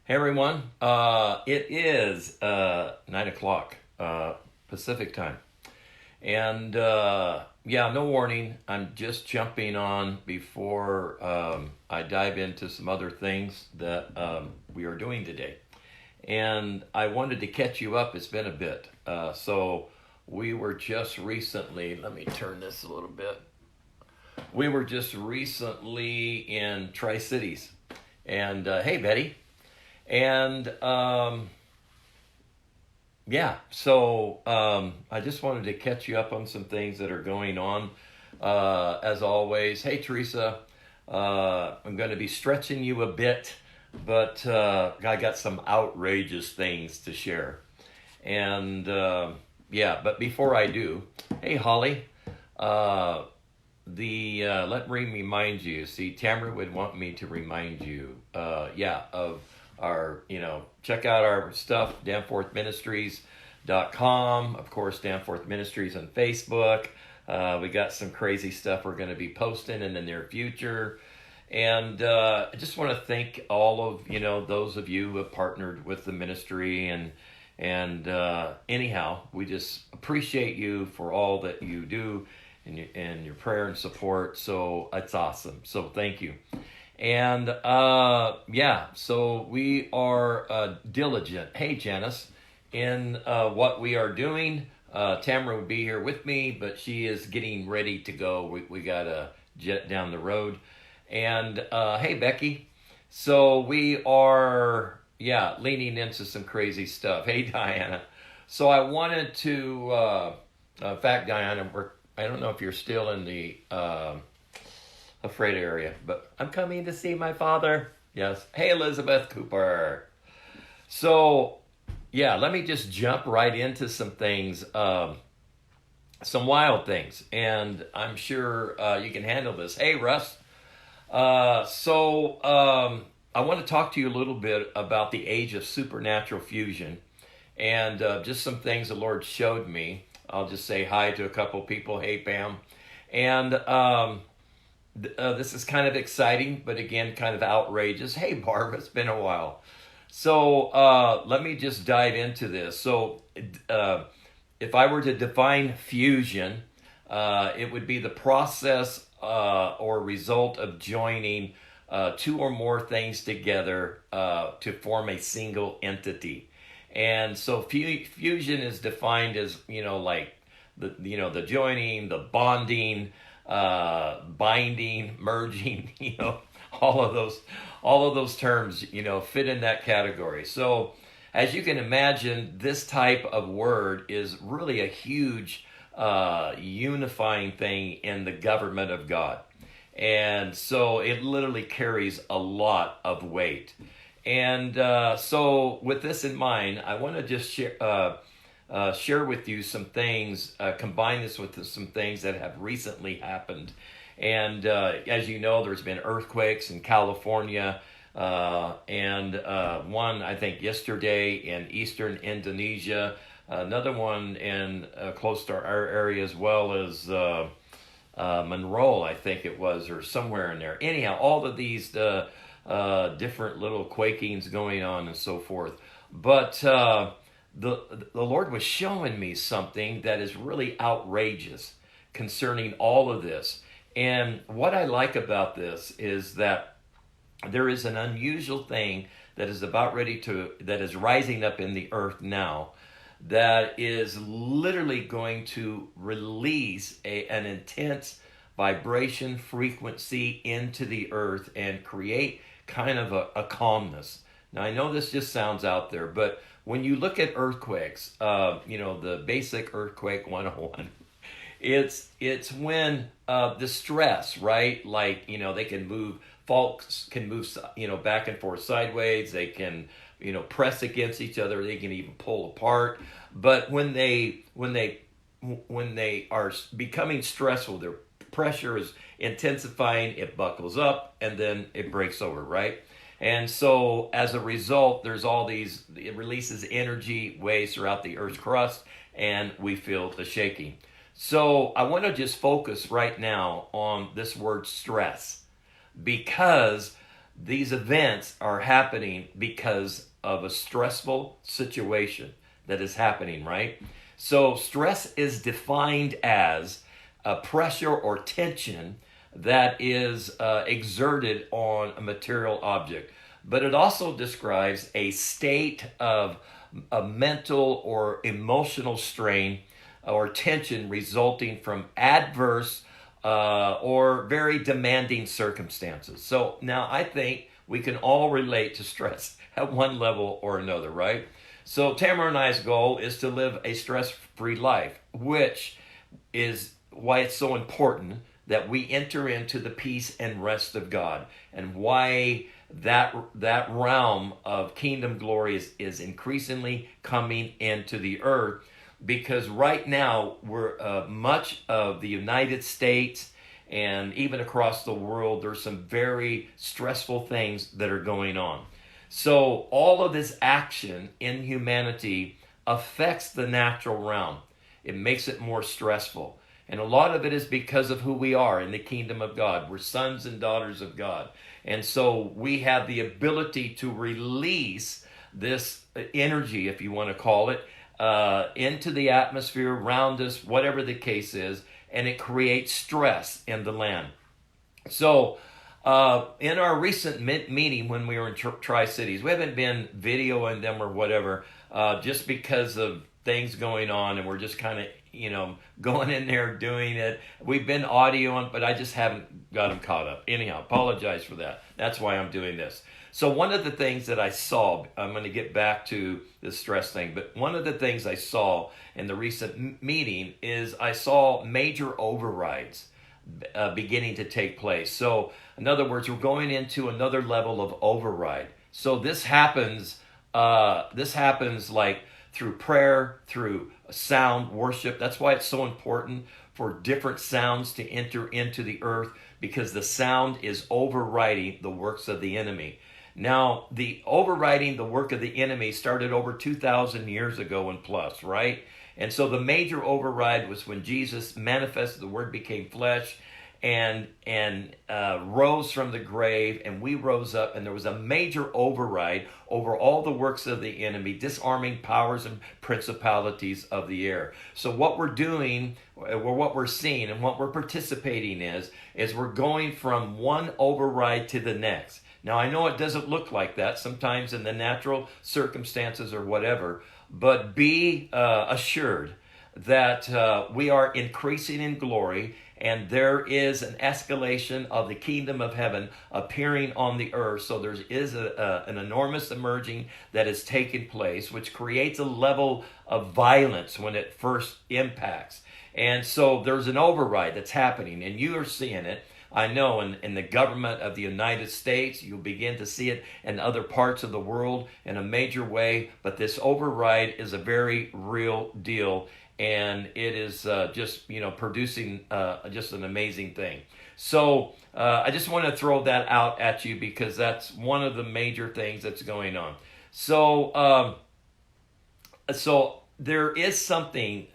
Hey everyone, it is 9 o'clock Pacific time, and yeah, no warning. I'm just jumping on before I dive into some other things that we are doing today, and I wanted to catch you up. It's been a bit, so we were just recently. Let me turn this a little bit. We were just recently in Tri Cities, and hey Betty. And yeah, so I just wanted to catch you up on some things that are going on. As always, hey Teresa, I'm going to be stretching you a bit, but I got some outrageous things to share. And yeah, but before I do, hey Holly, uh, let me remind you. See, Tamara would want me to remind you, yeah, of our, check out our stuff, danforthministries.com. Of course, Danforth Ministries on Facebook. We got some crazy stuff we're going to be posting in the near future. And I just want to thank all of, those of you who have partnered with the ministry. And anyhow, we just appreciate you for all that you do and your prayer and support. So it's awesome. So thank you. And yeah, so we are diligent. Hey, Janice, in what we are doing. Tamara would be here with me, but she is getting ready to go. We got a jet down the road. And hey, Becky. So we are, yeah, leaning into some crazy stuff. Hey, Diana. So I wanted to, in fact, Diana, I don't know if you're still in the afraid area, but I'm coming to see my father. Yes. Hey, Elizabeth Cooper. So, yeah, let me just jump right into some things, some wild things, and I'm sure you can handle this. Hey, Russ. I want to talk to you a little bit about the age of supernatural fusion and just some things the Lord showed me. I'll just say hi to a couple people. Hey, Pam. And this is kind of exciting, but again, kind of outrageous. Hey, Barb, it's been a while. So let me just dive into this. So if I were to define fusion, it would be the process or result of joining two or more things together to form a single entity. And so fusion is defined as, like the joining, the bonding, binding, merging, all of those terms, fit in that category. So as you can imagine, this type of word is really a huge unifying thing in the government of God. And so it literally carries a lot of weight. And so with this in mind, I want to just share with you some things, combine this with some things that have recently happened. And as you know, there's been earthquakes in California, and one, I think, yesterday in eastern Indonesia, another one in close to our area as well as Monroe, I think it was, or somewhere in there. Anyhow, all of these different little quakings going on and so forth. But the Lord was showing me something that is really outrageous concerning all of this. And what I like about this is that there is an unusual thing that is that is rising up in the earth now that is literally going to release an intense vibration frequency into the earth and create kind of a calmness. Now, I know this just sounds out there, but when you look at earthquakes, the basic earthquake 101, it's when the stress, right? Like, they can move, faults can move, back and forth sideways. They can, press against each other. They can even pull apart. But when they are becoming stressful, their pressure is intensifying. It buckles up and then it breaks over, right? And so as a result, there's all these, it releases energy waves throughout the Earth's crust, and we feel the shaking. So I want to just focus right now on this word stress, because these events are happening because of a stressful situation that is happening, right? So stress is defined as a pressure or tension that is exerted on a material object. But it also describes a state of a mental or emotional strain or tension resulting from adverse or very demanding circumstances. So now I think we can all relate to stress at one level or another, right? So Tamara and I's goal is to live a stress-free life, which is why it's so important that we enter into the peace and rest of God, and why that realm of kingdom glory is increasingly coming into the earth, because right now we're much of the United States and even across the world, there's some very stressful things that are going on. So all of this action in humanity affects the natural realm. It makes it more stressful. And a lot of it is because of who we are in the kingdom of God. We're sons and daughters of God. And so we have the ability to release this energy, if you want to call it, into the atmosphere around us, whatever the case is, and it creates stress in the land. So in our recent meeting when we were in Tri-Cities, we haven't been videoing them or whatever, just because of things going on, and we're just kind of, going in there doing it. We've been audioing, but I just haven't got them caught up. Anyhow, apologize for that. That's why I'm doing this. So one of the things that I saw, I'm going to get back to the stress thing, but one of the things I saw in the recent meeting is I saw major overrides beginning to take place. So in other words, we're going into another level of override. So this happens like through prayer, through sound, worship. That's why it's so important for different sounds to enter into the earth, because the sound is overriding the works of the enemy. Now, the overriding the work of the enemy started over 2,000 years ago and plus, right? And so the major override was when Jesus manifested, the Word became flesh, and rose from the grave, and we rose up, and there was a major override over all the works of the enemy, disarming powers and principalities of the air. So what we're doing, or what we're seeing, and what we're participating is we're going from one override to the next. Now, I know it doesn't look like that sometimes in the natural circumstances or whatever, but be assured that we are increasing in glory, and there is an escalation of the kingdom of heaven appearing on the earth. So there is an enormous emerging that is taking place, which creates a level of violence when it first impacts. And so there's an override that's happening, and you are seeing it. I know in the government of the United States, you'll begin to see it in other parts of the world in a major way, but this override is a very real deal, and it is just producing just an amazing thing. So I just want to throw that out at you, because that's one of the major things that's going on. So there is something.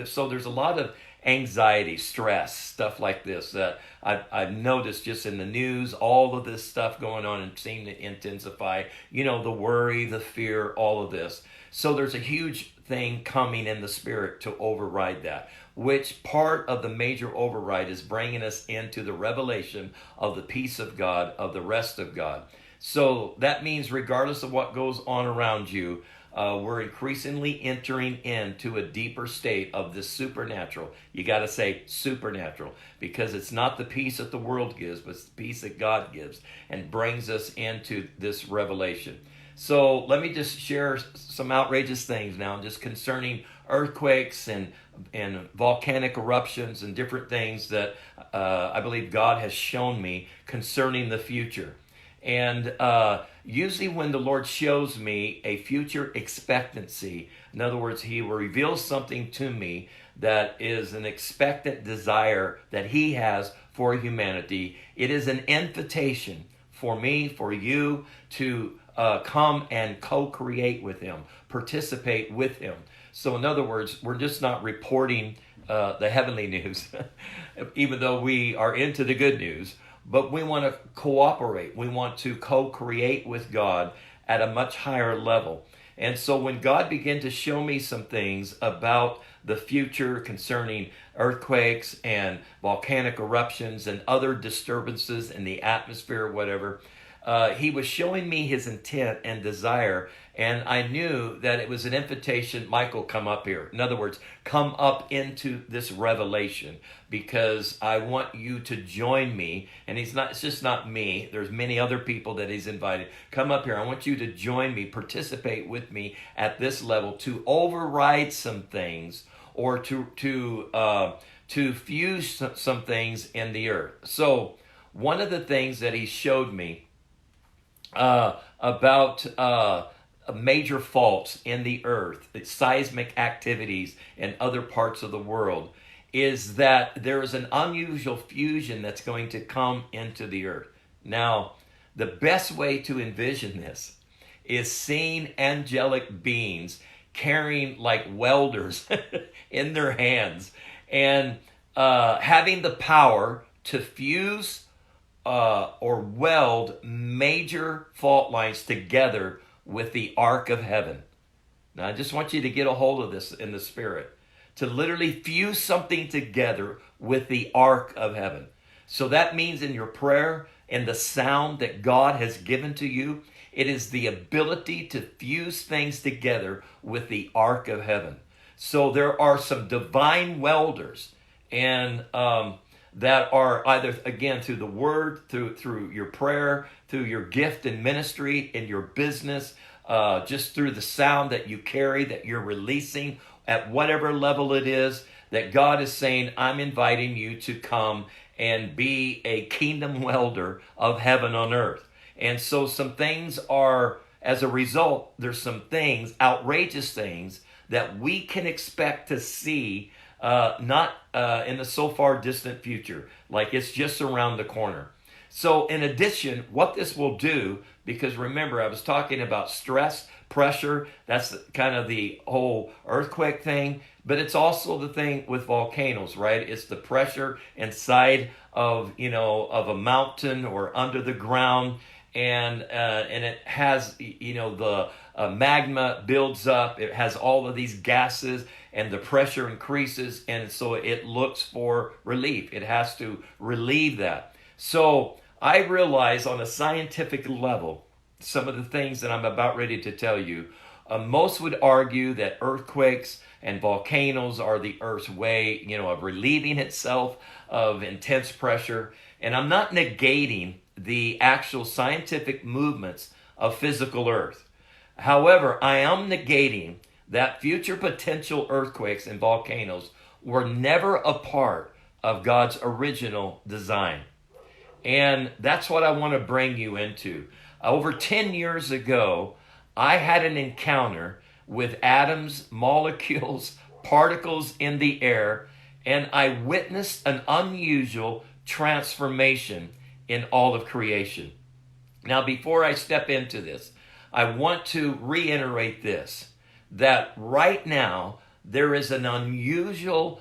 So there's a lot of anxiety, stress, stuff like this that I've noticed just in the news, all of this stuff going on and seem to intensify, the worry, the fear, all of this. So there's a huge thing coming in the spirit to override that, which part of the major override is bringing us into the revelation of the peace of God, of the rest of God. So that means regardless of what goes on around you, we're increasingly entering into a deeper state of this supernatural. You got to say supernatural, because it's not the peace that the world gives, but it's the peace that God gives and brings us into this revelation. So let me just share some outrageous things now, just concerning earthquakes and volcanic eruptions and different things that I believe God has shown me concerning the future. And usually when the Lord shows me a future expectancy, in other words, He will reveal something to me that is an expectant desire that He has for humanity, it is an invitation for me, for you to come and co-create with Him, participate with Him. So in other words, we're just not reporting the heavenly news, even though we are into the good news. but we want to cooperate. We want to co-create with God at a much higher level. And so when God began to show me some things about the future concerning earthquakes and volcanic eruptions and other disturbances in the atmosphere or whatever, he was showing me his intent and desire, and I knew that it was an invitation. Michael, come up here. In other words, come up into this revelation, because I want you to join me. And it's just not me. There's many other people that he's invited. Come up here. I want you to join me, participate with me at this level to override some things, or to fuse some things in the earth. So one of the things that he showed me about major faults in the earth, seismic activities in other parts of the world, is that there is an unusual fusion that's going to come into the earth. Now, the best way to envision this is seeing angelic beings carrying like welders in their hands, and having the power to fuse or weld major fault lines together with the arc of heaven. Now, I just want you to get a hold of this in the spirit, to literally fuse something together with the arc of heaven. So that means in your prayer and the sound that God has given to you, it is the ability to fuse things together with the arc of heaven. So there are some divine welders, and that are either, again, through the word, through your prayer, through your gift and ministry, in your business, just through the sound that you carry, that you're releasing at whatever level it is, that God is saying, I'm inviting you to come and be a kingdom welder of heaven on earth. And so some things are, as a result, there's some things, outrageous things, that we can expect to see not in the so far distant future, like it's just around the corner. So in addition, what this will do, because remember, I was talking about stress, pressure, that's kind of the whole earthquake thing, but it's also the thing with volcanoes, right? It's the pressure inside of, of a mountain or under the ground, and it has, the magma builds up, it has all of these gases, and the pressure increases, and so it looks for relief. It has to relieve that. So I realize on a scientific level, some of the things that I'm about ready to tell you, most would argue that earthquakes and volcanoes are the Earth's way, of relieving itself of intense pressure. And I'm not negating the actual scientific movements of physical Earth. However, I am negating that future potential earthquakes and volcanoes were never a part of God's original design. And that's what I want to bring you into. Over 10 years ago, I had an encounter with atoms, molecules, particles in the air, and I witnessed an unusual transformation in all of creation. Now, before I step into this, I want to reiterate this, that right now there is an unusual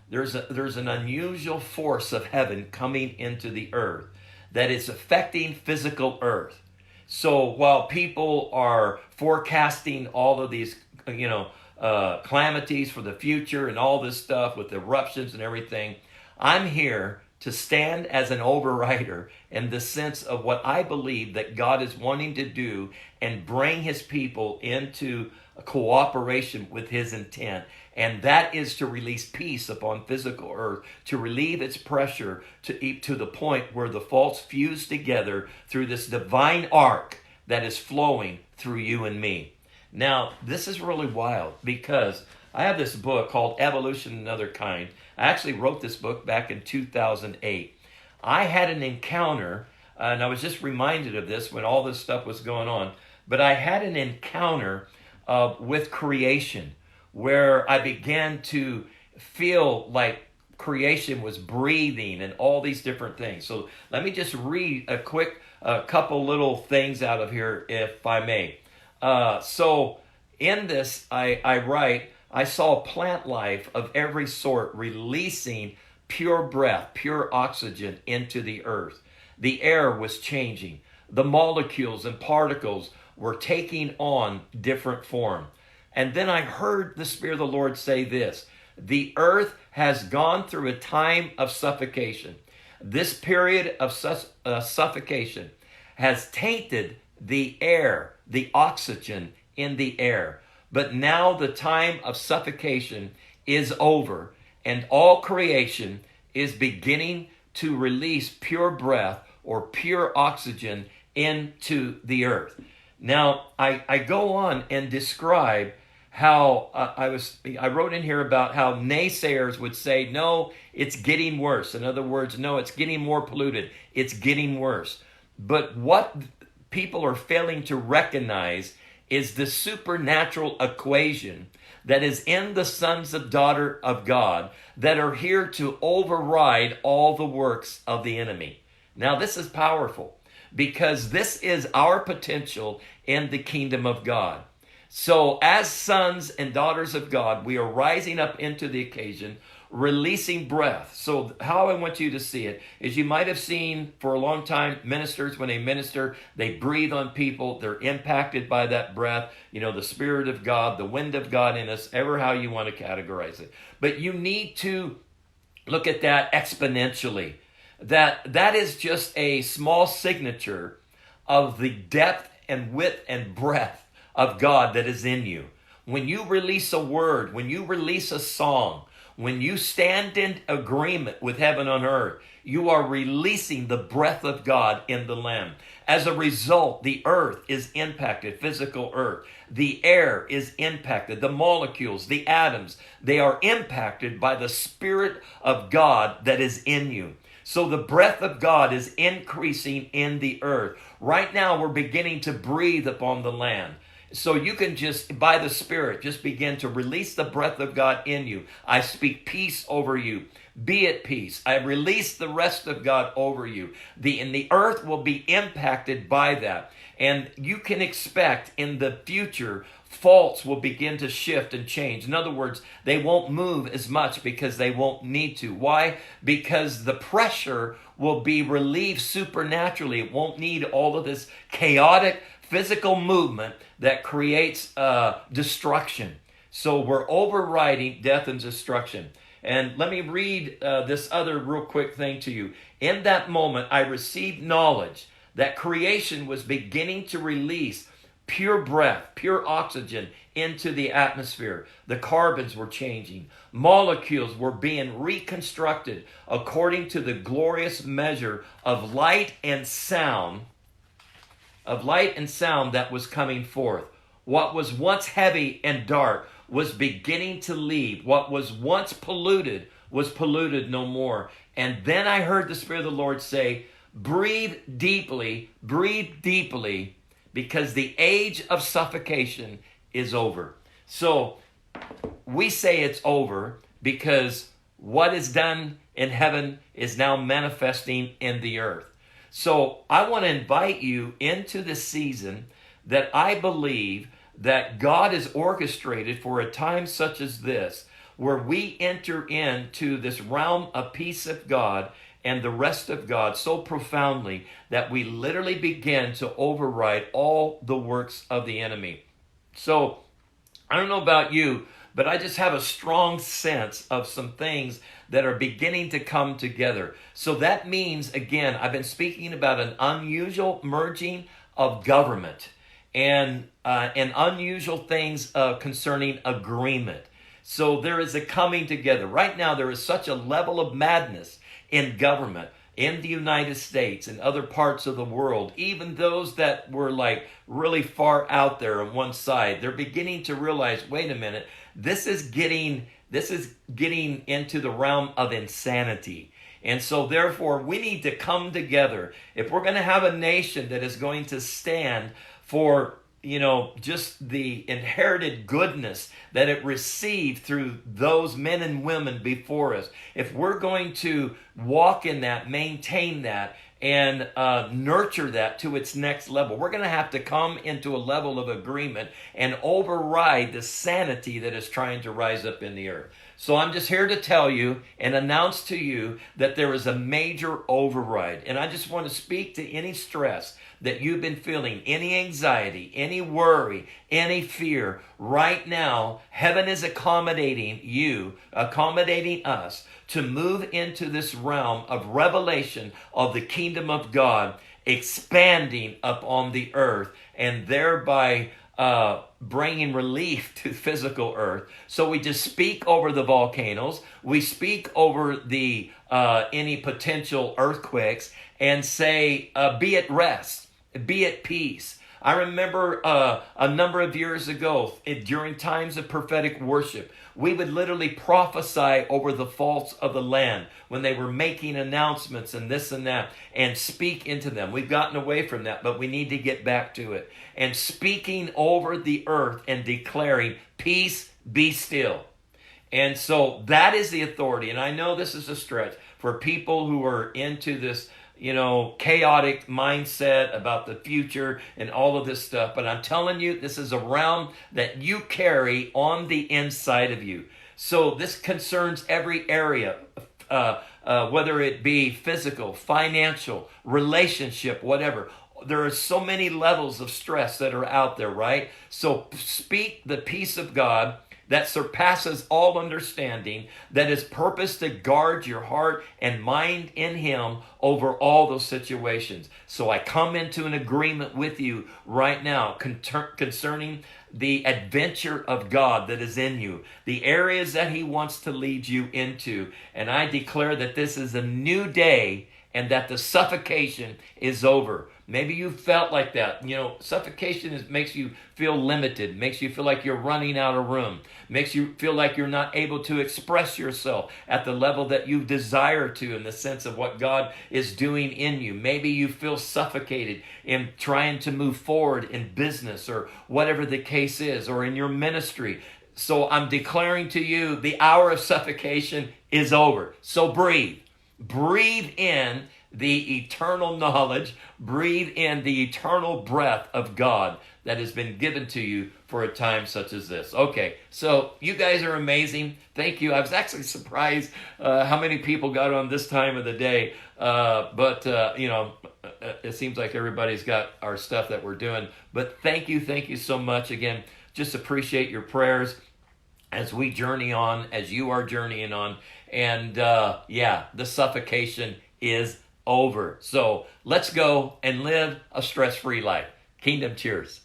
there's an unusual force of heaven coming into the earth that is affecting physical earth. So while people are forecasting all of these calamities for the future and all this stuff with eruptions and everything, I'm here to stand as an overrider in the sense of what I believe that God is wanting to do and bring his people into a cooperation with his intent. And that is to release peace upon physical earth, to relieve its pressure to the point where the faults fuse together through this divine arc that is flowing through you and me. Now, this is really wild because I have this book called Evolution Another Kind. I actually wrote this book back in 2008. I had an encounter, and I was just reminded of this when all this stuff was going on, but I had an encounter with creation where I began to feel like creation was breathing and all these different things. So let me just read a quick couple little things out of here, if I may. So in this, I write, I saw plant life of every sort releasing pure breath, pure oxygen into the earth. The air was changing. The molecules and particles were taking on different form. And then I heard the Spirit of the Lord say this: the earth has gone through a time of suffocation. This period of suffocation has tainted the air, the oxygen in the air. But now the time of suffocation is over, and all creation is beginning to release pure breath or pure oxygen into the earth. Now, I go on and describe how I wrote in here about how naysayers would say, no, it's getting worse. In other words, no, it's getting more polluted. It's getting worse. But what people are failing to recognize is the supernatural equation that is in the sons and daughter of God that are here to override all the works of the enemy. Now, this is powerful because this is our potential in the kingdom of God. So as sons and daughters of God, we are rising up into the occasion, releasing breath. So how I want you to see it is, you might have seen for a long time ministers, when they minister, they breathe on people. They're impacted by that breath. You know, the Spirit of God, the wind of God in us, ever how you want to categorize it. But you need to look at that exponentially. That is just a small signature of the depth and width and breadth of God that is in you. When you release a word, when you release a song, when you stand in agreement with heaven on earth, you are releasing the breath of God in the land. As a result, the earth is impacted, physical earth. The air is impacted. The molecules, the atoms, they are impacted by the Spirit of God that is in you. So the breath of God is increasing in the earth. Right now, we're beginning to breathe upon the land. So you can just, by the Spirit, just begin to release the breath of God in you. I speak peace over you. Be at peace. I release the rest of God over you. And the earth will be impacted by that. And you can expect in the future, faults will begin to shift and change. In other words, they won't move as much because they won't need to. Why? Because the pressure will be relieved supernaturally. It won't need all of this chaotic physical movement that creates destruction. So we're overriding death and destruction. And let me read this other real quick thing to you. In that moment, I received knowledge that creation was beginning to release pure breath, pure oxygen into the atmosphere. The carbons were changing. Molecules were being reconstructed according to the glorious measure of light and sound that was coming forth. What was once heavy and dark was beginning to leave. What was once polluted was polluted no more. And then I heard the Spirit of the Lord say, breathe deeply, because the age of suffocation is over. So we say it's over because what is done in heaven is now manifesting in the earth. So I want to invite you into the season that I believe that God has orchestrated for a time such as this, where we enter into this realm of peace of God and the rest of God so profoundly that we literally begin to override all the works of the enemy. So I don't know about you, but I just have a strong sense of some things that are beginning to come together. So that means, again, I've been speaking about an unusual merging of government and unusual things concerning agreement. So there is a coming together. Right now, there is such a level of madness in government in the United States and other parts of the world. Even those that were like really far out there on one side, they're beginning to realize, wait a minute, this is getting into the realm of insanity. And so therefore, we need to come together. If we're going to have a nation that is going to stand for, just the inherited goodness that it received through those men and women before us, if we're going to walk in that, maintain that, and nurture that to its next level, we're going to have to come into a level of agreement and override the sanity that is trying to rise up in the earth. So I'm just here to tell you and announce to you that there is a major override. And I just want to speak to any stress that you've been feeling, any anxiety, any worry, any fear. Right now, heaven is accommodating you, accommodating us to move into this realm of revelation of the kingdom of God, expanding upon the earth, and thereby bringing relief to physical earth. So we just speak over the volcanoes, we speak over the any potential earthquakes, and say, be at rest, be at peace. I remember a number of years ago, during times of prophetic worship, we would literally prophesy over the faults of the land when they were making announcements and this and that, and speak into them. We've gotten away from that, but we need to get back to it. And speaking over the earth and declaring, peace, be still. And so that is the authority. And I know this is a stretch for people who are into this, chaotic mindset about the future and all of this stuff. But I'm telling you, this is a realm that you carry on the inside of you. So this concerns every area, whether it be physical, financial, relationship, whatever. There are so many levels of stress that are out there, right? So speak the peace of God that surpasses all understanding, that is purposed to guard your heart and mind in Him over all those situations. So I come into an agreement with you right now concerning the adventure of God that is in you, the areas that He wants to lead you into. And I declare that this is a new day and that the suffocation is over. Maybe you felt like that. Suffocation makes you feel limited, makes you feel like you're running out of room, makes you feel like you're not able to express yourself at the level that you desire to in the sense of what God is doing in you. Maybe you feel suffocated in trying to move forward in business or whatever the case is, or in your ministry. So I'm declaring to you, the hour of suffocation is over. So breathe. Breathe in the eternal knowledge, breathe in the eternal breath of God that has been given to you for a time such as this. Okay, so you guys are amazing. Thank you. I was actually surprised how many people got on this time of the day, but it seems like everybody's got our stuff that we're doing. But thank you so much. Again, just appreciate your prayers as we journey on, as you are journeying on. And the suffocation is over. So let's go and live a stress-free life. Kingdom cheers.